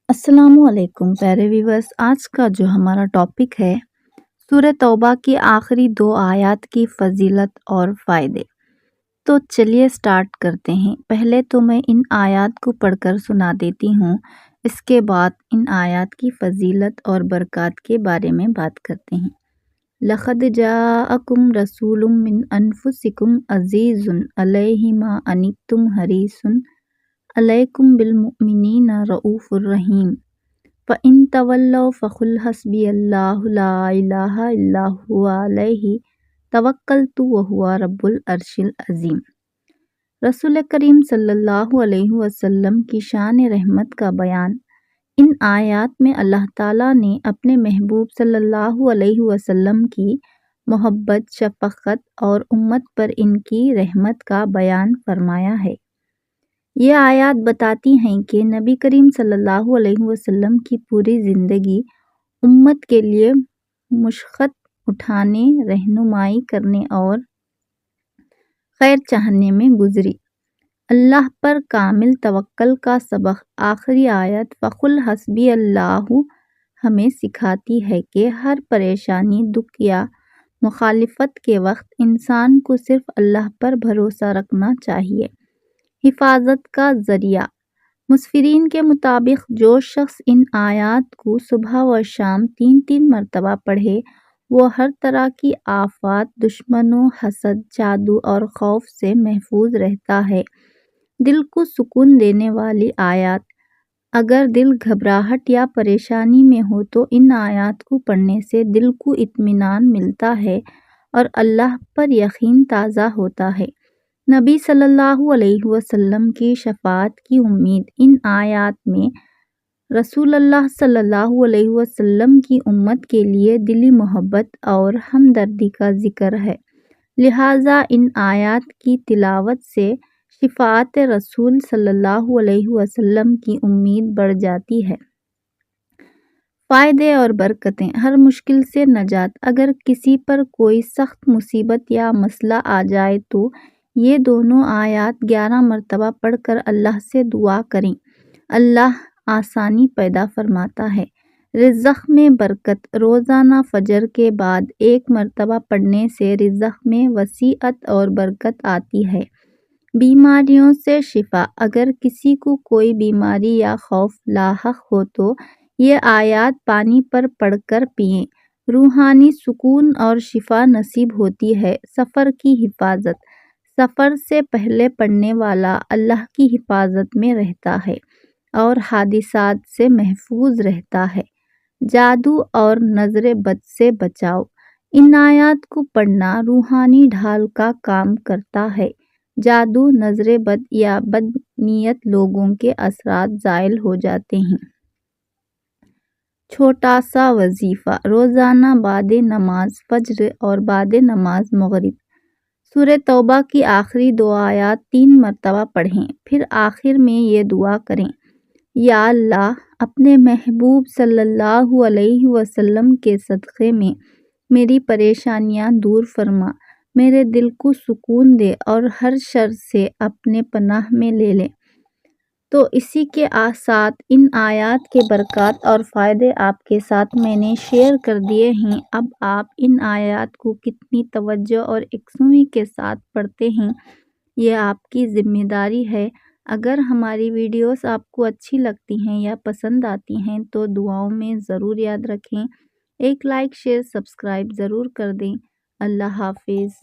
अस्सलामु अलैकुम प्यारे व्यूवर्स। आज का जो हमारा टॉपिक है सूरह तौबा की आखिरी 2 आयत की फ़जीलत और फ़ायदे। तो चलिए स्टार्ट करते हैं। पहले तो मैं इन आयत को पढ़कर सुना देती हूँ, इसके बाद इन आयत की फ़जीलत और बरक़ात के बारे में बात करते हैं। लक़द जाअकुम रसूलुम मिन अनफुसिकुम अज़ीज़ुन अलैहि मा अनित्तुम हरीसुन अलैकुम बिलमुमिनीना रऊफ़ुर रहीम फ़इन तवल्लौ फ़क़ुल हस्बियल्लाहु ला इलाहा इल्ला हुवा अलैहि तवक्कलतु व हुवा रब्बुल अर्शिल अज़ीम। रसूल करीम सल्लल्लाहु अलैहि वसल्लम की शान रहमत का बयान। इन आयात में अल्लाह ताला ने अपने महबूब सल्लल्लाहु अलैहि वसल्लम की मोहब्बत, शफ़क़त और उम्मत पर इनकी रहमत का बयान फरमाया है। ये आयत बताती हैं कि नबी करीम सल्लल्लाहु अलैहि वसल्लम की पूरी ज़िंदगी उम्मत के लिए मुशक़्क़त उठाने, रहनुमाई करने और खैर चाहने में गुज़री। अल्लाह पर कामिल तवक्कुल का सबक आखिरी आयत फ़क़ुल हस्बी अल्लाहु हमें सिखाती है कि हर परेशानी, दुख या मुखालिफत के वक्त इंसान को सिर्फ अल्लाह पर भरोसा रखना चाहिए। हिफाजत का ज़रिया। मुफ़स्सिरीन के मुताबिक जो शख्स इन आयत को सुबह व शाम 3-3 मरतबा पढ़े वो हर तरह की आफ़ात, दुश्मनों, हसद, जादू और खौफ से महफूज रहता है। दिल को सुकून देने वाली आयत। अगर दिल घबराहट या परेशानी में हो तो इन आयत को पढ़ने से दिल को इत्मीनान मिलता है और अल्लाह पर यकीन ताज़ा होता है। नबी सल्लल्लाहु अलैहि वसल्लम की शफ़ाअत की उम्मीद। इन आयत में रसूलुल्लाह सल्लल्लाहु अलैहि वसल्लम की उम्मत के लिए दिली मोहब्बत और हमदर्दी का ज़िक्र है, लिहाजा इन आयत की तिलावत से शफ़ाअत रसूल सल्लल्लाहु अलैहि वसल्लम की उम्मीद बढ़ जाती है। फ़ायदे और बरकतें। हर मुश्किल से नजात। अगर किसी पर कोई सख्त मुसीबत या मसला आ जाए तो ये दोनों आयत 11 मरतबा पढ़कर अल्लाह से दुआ करें। अल्लाह आसानी पैदा फरमाता है। रिज़्क़ में बरकत। रोज़ाना फजर के बाद 1 मरतबा पढ़ने से रिज़्क़ में वसीअत और बरकत आती है। बीमारियों से शिफा। अगर किसी को कोई बीमारी या खौफ लाहक हो तो ये आयत पानी पर पढ़कर पिएं। रूहानी सुकून और शिफा नसीब होती है। सफ़र की हिफाजत। सफ़र से पहले पढ़ने वाला अल्लाह की हिफाजत में रहता है और हादिसात से महफूज रहता है। जादू और नज़र बद से बचाव। इन आयत को पढ़ना रूहानी ढाल का काम करता है। जादू, नज़र बद या बदनीयत लोगों के असरात ज़ाइल हो जाते हैं। छोटा सा वजीफ़ा। रोज़ाना बादे नमाज फ़ज्र और बादे नमाज मग़रिब सूरह तौबा की आखिरी 2 आयत 3 मरतबा पढ़ें, फिर आखिर में ये दुआ करें, या अल्लाह अपने महबूब सल्लल्लाहु अलैहि वसल्लम के सदक़े में मेरी परेशानियां दूर फरमा, मेरे दिल को सुकून दे और हर शर से अपने पनाह में ले ले। तो इसी के साथ इन आयत के बरक़ात और फ़ायदे आपके साथ मैंने शेयर कर दिए हैं। अब आप इन आयत को कितनी तवज्जो और यकसुई के साथ पढ़ते हैं ये आपकी ज़िम्मेदारी है। अगर हमारी वीडियोस आपको अच्छी लगती हैं या पसंद आती हैं तो दुआओं में ज़रूर याद रखें। एक लाइक, शेयर, सब्सक्राइब ज़रूर कर दें। अल्लाह हाफ़िज़।